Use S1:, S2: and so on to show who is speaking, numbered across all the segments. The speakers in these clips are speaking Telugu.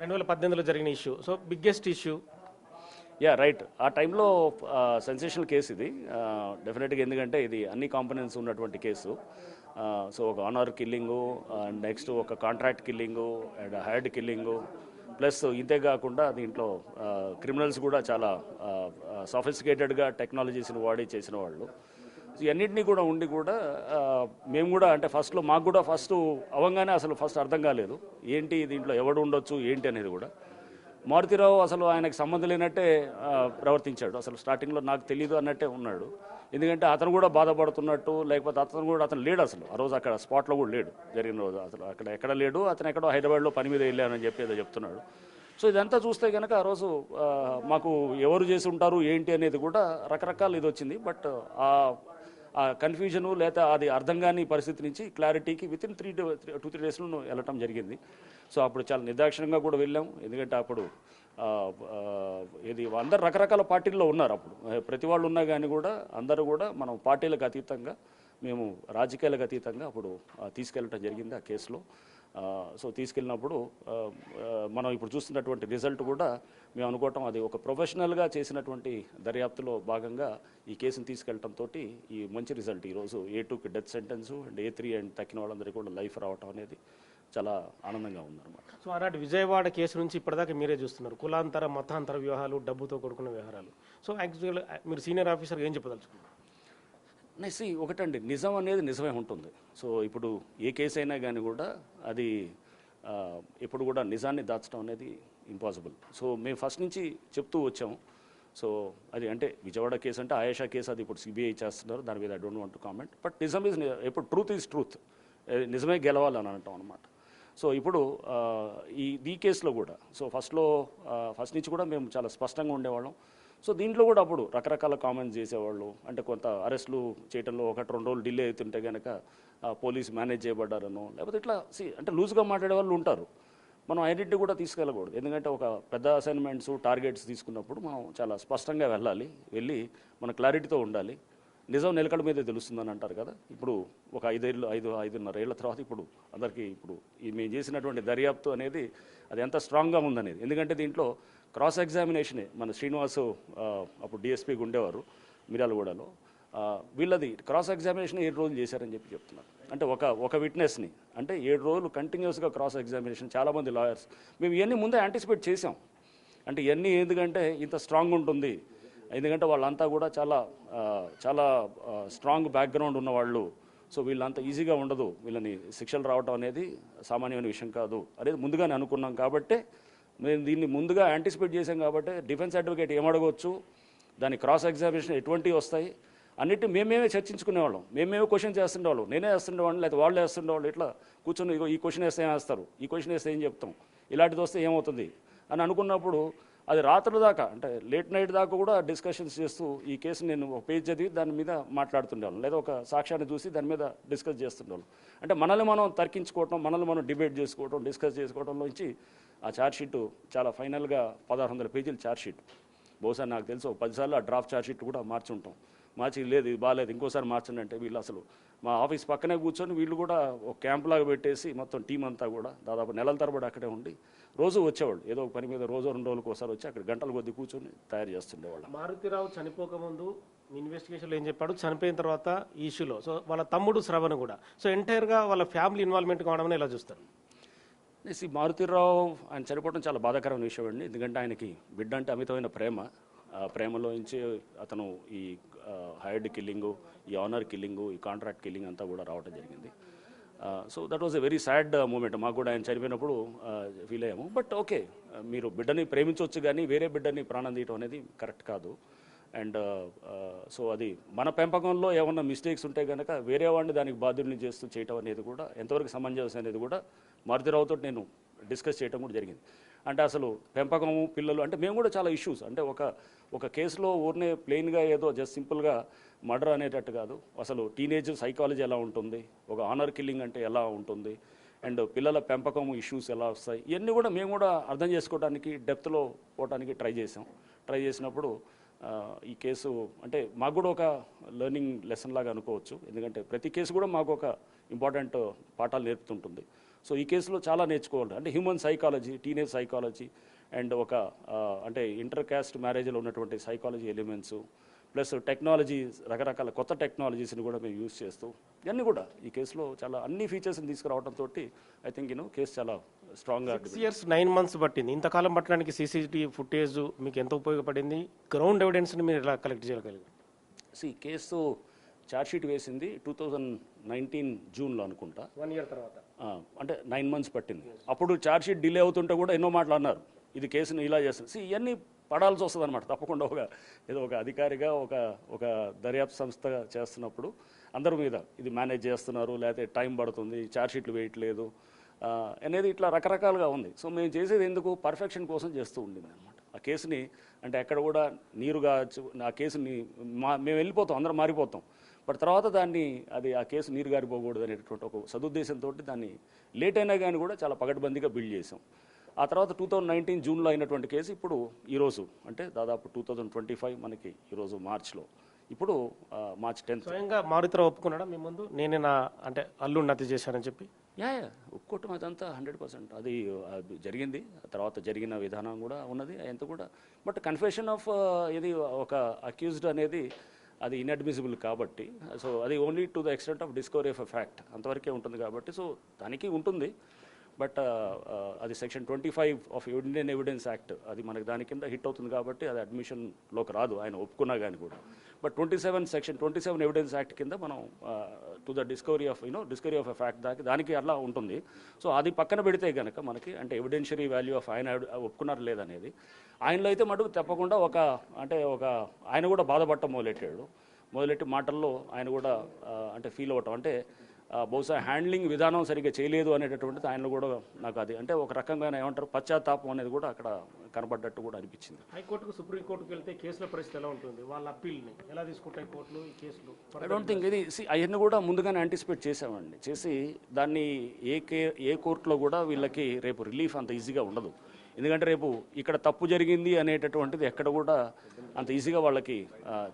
S1: 2018లో జరిగిన issue. So biggest issue.
S2: Yeah right. ఆ టైంలో సెన్సేషనల్ కేసు ఇది డెఫినెట్గా, ఎందుకంటే ఇది అన్ని కాంపనెంట్స్ ఉన్నటువంటి కేసు. సో ఒక ఆనర్ కిల్లింగు, నెక్స్ట్ ఒక కాంట్రాక్ట్ కిల్లింగు అండ్ హైర్డ్ కిల్లింగు, ప్లస్ ఇంతే కాకుండా దీంట్లో క్రిమినల్స్ కూడా చాలా సఫిస్టికేటెడ్గా టెక్నాలజీస్ని వాడి చేసిన వాళ్ళు. ఇవన్నింటినీ కూడా ఉండి కూడా మేము కూడా అంటే ఫస్ట్లో మాకు కూడా ఫస్ట్ అవంగానే అసలు ఫస్ట్ అర్థం కాలేదు ఏంటి దీంట్లో ఎవడు ఉండొచ్చు ఏంటి అనేది కూడా. మారుతిరావు అసలు ఆయనకు సంబంధం లేనట్టే ప్రవర్తించాడు. అసలు స్టార్టింగ్లో నాకు తెలియదు అన్నట్టే ఉన్నాడు. ఎందుకంటే అతను కూడా బాధపడుతున్నట్టు, లేకపోతే అతను లేడు అసలు ఆ రోజు అక్కడ స్పాట్లో కూడా లేడు జరిగిన రోజు. అసలు అక్కడ ఎక్కడ లేడు, అతను ఎక్కడో హైదరాబాద్లో పని మీద వెళ్ళానని చెప్పి ఏదో చెప్తున్నాడు. సో ఇదంతా చూస్తే కనుక ఆ రోజు మాకు ఎవరు చేసి ఉంటారు ఏంటి అనేది కూడా రకరకాల ఇది వచ్చింది. బట్ ఆ కన్ఫ్యూజను లేదా అది అర్థం కాని పరిస్థితి నుంచి క్లారిటీకి వితిన్ 2-3 డేస్లో వెళ్ళటం జరిగింది. సో అప్పుడు చాలా నిర్దాక్షిణంగా కూడా వెళ్ళాం. ఎందుకంటే అప్పుడు ఇది అందరు రకరకాల పార్టీల్లో ఉన్నారు. అప్పుడు ప్రతి వాళ్ళు ఉన్నా కానీ కూడా అందరూ కూడా మనం పార్టీలకు అతీతంగా, మేము రాజకీయాలకు అతీతంగా అప్పుడు తీసుకెళ్ళటం జరిగింది ఆ కేసులో. సో తీసుకెళ్ళినప్పుడు మనం ఇప్పుడు చూస్తున్నటువంటి రిజల్ట్ కూడా మేము అనుకోవటం అది ఒక ప్రొఫెషనల్గా చేసినటువంటి దర్యాప్తులో భాగంగా ఈ కేసును తీసుకెళ్ళటంతో ఈ మంచి రిజల్ట్ ఈరోజు A2కి death sentence and A3 and తక్కిన వాళ్ళందరికీ కూడా లైఫ్ రావటం అనేది చాలా ఆనందంగా ఉందన్నమాట.
S1: సో అలాంటి విజయవాడ కేసు నుంచి ఇప్పటిదాకా మీరే చూస్తున్నారు, కులాంతర మతాంతర వ్యవహారాలు, డబ్బుతో కూడుకున్న వ్యవహారాలు. సో యాక్చువల్గా మీరు సీనియర్ ఆఫీసర్ ఏం చెప్పదలుచుకున్నారు?
S2: ఒకటండి, నిజం అనేది నిజమే ఉంటుంది. సో ఇప్పుడు ఏ కేసు అయినా కానీ కూడా అది ఎప్పుడు కూడా నిజాన్ని దాచడం అనేది ఇంపాసిబుల్. సో మేము ఫస్ట్ నుంచి చెప్తూ వచ్చాము. సో అది అంటే విజయవాడ కేసు అంటే ఆయేషా కేసు, అది ఇప్పుడు CBI చేస్తున్నారు, దాని మీద I don't want to comment. But నిజం ఈజ్ ఎప్పుడు ట్రూత్ ఈజ్ ట్రూత్, నిజమే గెలవాలని అనటం అనమాట. సో ఇప్పుడు ఈ కేసులో కూడా సో ఫస్ట్ నుంచి కూడా మేము చాలా స్పష్టంగా ఉండేవాళ్ళం. సో దీంట్లో కూడా అప్పుడు రకరకాల కామెంట్స్ చేసేవాళ్ళు. అంటే కొంత అరెస్టులు చేయడంలో 1-2 రోజులు డిలే అవుతుంటే కనుక పోలీసు మేనేజ్ చేయబడ్డారనో, లేకపోతే ఇట్లా అంటే లూజ్గా మాట్లాడే వాళ్ళు ఉంటారు. మనం ఐడెంటిటీ కూడా తీసుకెళ్ళకూడదు. ఎందుకంటే ఒక పెద్ద అసైన్మెంట్స్, టార్గెట్స్ తీసుకున్నప్పుడు మనం చాలా స్పష్టంగా వెళ్ళి మన క్లారిటీతో ఉండాలి. నిజం నిలకడ మీదే తెలుస్తుందని అంటారు కదా. ఇప్పుడు ఒక 5-5.5 ఏళ్ల తర్వాత ఇప్పుడు అందరికీ ఇప్పుడు మేము చేసినటువంటి దర్యాప్తు అనేది అది ఎంత స్ట్రాంగ్గా ఉందనేది. ఎందుకంటే దీంట్లో క్రాస్ ఎగ్జామినేషనే మన శ్రీనివాసు అప్పుడు DSPగా ఉండేవారు మిర్యాలగూడలో, వీళ్ళది క్రాస్ ఎగ్జామినేషన్ 7 రోజులు చేశారని చెప్తున్నారు. అంటే ఒక విట్నెస్ని అంటే 7 రోజులు కంటిన్యూస్గా క్రాస్ ఎగ్జామినేషన్. చాలామంది లాయర్స్ మేము ఇవన్నీ ముందే యాంటిసిపేట్ చేసాం. అంటే ఇవన్నీ ఎందుకంటే ఇంత స్ట్రాంగ్ ఉంటుంది, ఎందుకంటే వాళ్ళంతా కూడా చాలా స్ట్రాంగ్ బ్యాక్గ్రౌండ్ ఉన్నవాళ్ళు. సో వీళ్ళంతా ఈజీగా ఉండదు, వీళ్ళని శిక్షలు రావడం అనేది సామాన్యమైన విషయం కాదు అనేది ముందుగానే అనుకున్నాం. కాబట్టే మేము దీన్ని ముందుగా యాంటిసిపేట్ చేసాం. కాబట్టి డిఫెన్స్ అడ్వకేట్ ఏమడగవచ్చు, దాని క్రాస్ ఎగ్జామినేషన్ ఎటువంటివి వస్తాయి అన్నిటి మేమేమే చర్చించుకునేవాళ్ళం, మేమేమే క్వశ్చన్ చేస్తుండేవాళ్ళం. నేనే వేస్తుండేవాళ్ళు, లేకపోతే వాళ్ళు వేస్తుండేవాళ్ళు. ఇట్లా కూర్చొని ఈ క్వశ్చన్ వేస్తే ఏం వేస్తారు, ఈ క్వశ్చన్ వేస్తే ఏం చెప్తాం, ఇలాంటిది వస్తే ఏమవుతుంది అని అనుకున్నప్పుడు అది రాత్రుల దాకా అంటే లేట్ నైట్ దాకా కూడా డిస్కషన్స్ చేస్తూ ఈ కేసు నేను ఒక పేజ్ చదివి దాని మీద మాట్లాడుతుండేవాళ్ళం, లేదా ఒక సాక్ష్యాన్ని చూసి దాని మీద డిస్కస్ చేస్తుండేవాళ్ళం. అంటే మనల్ని మనం తర్కించుకోవటం, మనల్ని మనం డిబేట్ చేసుకోవటం, డిస్కస్ చేసుకోవడంలోంచి ఆ ఛార్జ్షీట్ చాలా ఫైనల్గా 1600 పేజీల ఛార్జ్షీట్. బహుశా నాకు తెలుసు 10 సార్లు ఆ డ్రాఫ్ట్ ఛార్జ్షీట్ కూడా మార్చి లేదు ఇది బాగాలేదు ఇంకోసారి మార్చండి అంటే వీళ్ళు అసలు మా ఆఫీస్ పక్కనే కూర్చొని వీళ్ళు కూడా ఒక క్యాంప్ లాగా పెట్టేసి మొత్తం టీం అంతా కూడా దాదాపు నెలల తరబడి అక్కడే ఉండి రోజు వచ్చేవాళ్ళు. ఏదో ఒక పని మీద రోజు 2 రోజులకు ఒకసారి వచ్చి అక్కడ గంటల కొద్దీ కూర్చొని తయారు చేస్తుండేవాళ్ళు.
S1: మారుతిరావు చనిపోకముందు ఇన్వెస్టిగేషన్లో ఏం చెప్పాడు, చనిపోయిన తర్వాత ఈ ఇష్యూలో సో వాళ్ళ తమ్ముడు శ్రవణ్ కూడా సో ఎంటైర్గా వాళ్ళ ఫ్యామిలీ ఇన్వాల్వ్మెంట్ కావడం ఎలా చూస్తారు?
S2: మారుతిరావు ఆయన చనిపోవడం చాలా బాధాకరమైన విషయం అండి. ఎందుకంటే ఆయనకి బిడ్డ అంటే అమితమైన ప్రేమ. ఆ ప్రేమలో నుంచి అతను ఈ హైర్డ్ కిల్లింగు, ఈ ఆనర్ కిల్లింగు, ఈ కాంట్రాక్ట్ కిల్లింగ్ అంతా కూడా రావడం జరిగింది. So that was a very sad moment. మాకు కూడా ఆయన చనిపోయినప్పుడు ఫీల్ అయ్యాము. బట్ ఓకే, మీరు బిడ్డని ప్రేమించవచ్చు కానీ వేరే బిడ్డని ప్రాణం తీయటం అనేది కరెక్ట్ కాదు. అండ్ సో అది మన పెంపకంలో ఏమన్నా మిస్టేక్స్ ఉంటే కనుక వేరే వాడిని దానికి బాధ్యుల్ని చేస్తూ చేయటం అనేది కూడా ఎంతవరకు సమంజసం అనేది కూడా మారుతిరావుతో నేను డిస్కస్ చేయడం కూడా జరిగింది. అంటే అసలు పెంపకము, పిల్లలు అంటే మేము కూడా చాలా ఇష్యూస్ అంటే ఒక కేసులో ఊరినే ప్లెయిన్గా ఏదో జస్ట్ సింపుల్గా మర్డర్ అనేటట్టు కాదు. అసలు టీనేజ్ సైకాలజీ ఎలా ఉంటుంది, ఒక ఆనర్ కిల్లింగ్ అంటే ఎలా ఉంటుంది, అండ్ పిల్లల పెంపకము ఇష్యూస్ ఎలా వస్తాయి, ఇవన్నీ కూడా మేము కూడా అర్థం చేసుకోవడానికి డెప్త్లో పోవడానికి ట్రై చేసినప్పుడు ఈ కేసు అంటే మాకు కూడా ఒక లెర్నింగ్ లెసన్ లాగా అనుకోవచ్చు. ఎందుకంటే ప్రతి కేసు కూడా మాకు ఒక ఇంపార్టెంట్ పాఠాలు నేర్పుతుంటుంది. సో ఈ కేసులో చాలా నేర్చుకోవాలి, అంటే human psychology, teenage psychology and ఒక అంటే ఇంటర్ క్యాస్ట్ మ్యారేజ్లో ఉన్నటువంటి సైకాలజీ ఎలిమెంట్స్ ప్లస్ టెక్నాలజీ, రకరకాల కొత్త టెక్నాలజీస్ని కూడా మేము యూజ్ చేస్తూ ఇవన్నీ కూడా ఈ కేసులో చాలా అన్ని ఫీచర్స్ని తీసుకురావడంతో ఐ థింక్ కేసు చాలా స్ట్రాంగ్గా
S1: 6 years 9 months పట్టింది. ఇంతకాలం పట్టడానికి సీసీటీవీ ఫుటేజ్ మీకు ఎంత ఉపయోగపడింది? గ్రౌండ్ ఎవిడెన్స్ని మీరు ఎలా కలెక్ట్ చేయగలిగారు?
S2: కేసు ఛార్జ్షీట్ వేసింది 2019 జూన్లో అనుకుంటా,
S1: 1 year తర్వాత.
S2: అంటే 9 months పట్టింది. అప్పుడు ఛార్జ్షీట్ డిలే అవుతుంటే కూడా ఎన్నో మాటలు అన్నారు, ఇది కేసుని ఇలా చేస్తుంది. ఇవన్నీ పడాల్సి వస్తుంది అనమాట తప్పకుండా. ఏదో ఒక అధికారిగా ఒక దర్యాప్తు సంస్థ చేస్తున్నప్పుడు అందరి మీద ఇది మేనేజ్ చేస్తున్నారు, లేకపోతే టైం పడుతుంది, ఛార్జ్షీట్లు వేయట్లేదు అనేది ఇట్లా రకరకాలుగా ఉంది. సో మేము చేసేది ఎందుకు, పర్ఫెక్షన్ కోసం చేస్తూ ఉండింది అనమాట. ఆ కేసుని అంటే ఎక్కడ కూడా నీరుగా ఆ కేసుని మేము వెళ్ళిపోతాం, అందరం మారిపోతాం, బట్ తర్వాత దాన్ని ఆ కేసు నీరు గారిపోకూడదు అనేటువంటి ఒక సదుద్దేశంతో దాన్ని లేట్ అయినా కానీ కూడా చాలా పగడ్బందీగా బిల్డ్ చేసాం. ఆ తర్వాత 2019 జూన్లో అయినటువంటి కేసు ఇప్పుడు ఈరోజు అంటే దాదాపు 2025 మనకి ఈరోజు మార్చ్లో, ఇప్పుడు మార్చ్ 10th.
S1: స్వయంగా మారుతిరావు ఒప్పుకున్నాడా మీ ముందు, నేనే నా అంటే అల్లుడిని హత్య చేశానని చెప్పి?
S2: యా ఒప్పుకోవటం అదంతా 100% అది జరిగింది. తర్వాత జరిగిన విధానం కూడా ఉన్నది అంత కూడా. బట్ కన్ఫెషన్ ఆఫ్ ఇది ఒక అక్యూజ్డ్ అనేది అది ఇన్అడ్మిసిబుల్ కాబట్టి, సో అది only to the extent of discovery of a fact అంతవరకే ఉంటుంది కాబట్టి, సో దానికి ఉంటుంది. బట్ అది section 25 of Indian evidence act అది మనకి దాని కింద హిట్ అవుతుంది కాబట్టి అది అడ్మిషన్లోకి రాదు ఆయన ఒప్పుకున్నా కానీ కూడా. బట్ సెక్షన్ 27 ఎవిడెన్స్ యాక్ట్ కింద మనం to the discovery of a fact దానికి అలా ఉంటుంది. సో అది పక్కన పెడితే కనుక మనకి అంటే ఎవిడెన్షియరీ వాల్యూ ఆఫ్ ఆయన ఒప్పుకున్నారు లేదనేది, ఆయనలో అయితే మటుకు తప్పకుండా ఆయన కూడా బాధపడటం మొదలెట్టి మాటల్లో ఆయన కూడా అంటే ఫీల్ అవ్వటం, అంటే బహుశా హ్యాండ్లింగ్ విధానం సరిగ్గా చేయలేదు అనేటటువంటిది ఆయనలో కూడా నాకు అది అంటే ఒక రకంగా ఏమంటారు పశ్చాత్తాపం అనేది కూడా అక్కడ కనబడ్డట్టు కూడా అనిపించింది.
S1: హైకోర్టుకు సుప్రీంకోర్టుకు వెళ్తే కేసుల పరిస్థితి ఎలా ఉంటుంది, వాళ్ళ అప్పీల్ని ఎలా తీసుకుంటాయి కోర్టులు ఈ కేసులు?
S2: ఐ డోంట్ థింక్ ఇది అవన్నీ కూడా ముందుగానే యాంటిసిపేట్ చేసామండి, చేసి దాన్ని ఏ కోర్టులో కూడా వీళ్ళకి రేపు రిలీఫ్ అంత ఈజీగా ఉండదు. ఎందుకంటే రేపు ఇక్కడ తప్పు జరిగింది అనేటటువంటిది ఎక్కడ కూడా అంత ఈజీగా వాళ్ళకి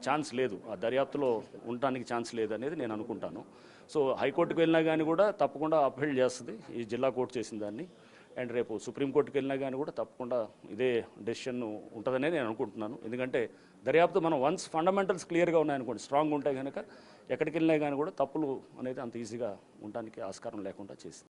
S2: ఛాన్స్ లేదు, ఆ దర్యాప్తులో ఉండటానికి ఛాన్స్ లేదు అనేది నేను అనుకుంటాను. సో హైకోర్టుకు వెళ్ళినా కానీ కూడా తప్పకుండా అప్హెల్డ్ చేస్తుంది ఈ జిల్లా కోర్టు చేసిన దాన్ని, అండ్ రేపు సుప్రీంకోర్టుకు వెళ్ళినా కానీ కూడా తప్పకుండా ఇదే డెసిషన్ ఉంటుందనే నేను అనుకుంటున్నాను. ఎందుకంటే దర్యాప్తు మనం వన్స్ ఫండమెంటల్స్ క్లియర్గా ఉన్నాయనుకోండి, స్ట్రాంగ్ ఉంటే కనుక ఎక్కడికి వెళ్ళినా కానీ కూడా తప్పులు అనేది అంత ఈజీగా ఉండడానికి ఆస్కారం లేకుండా చేసింది.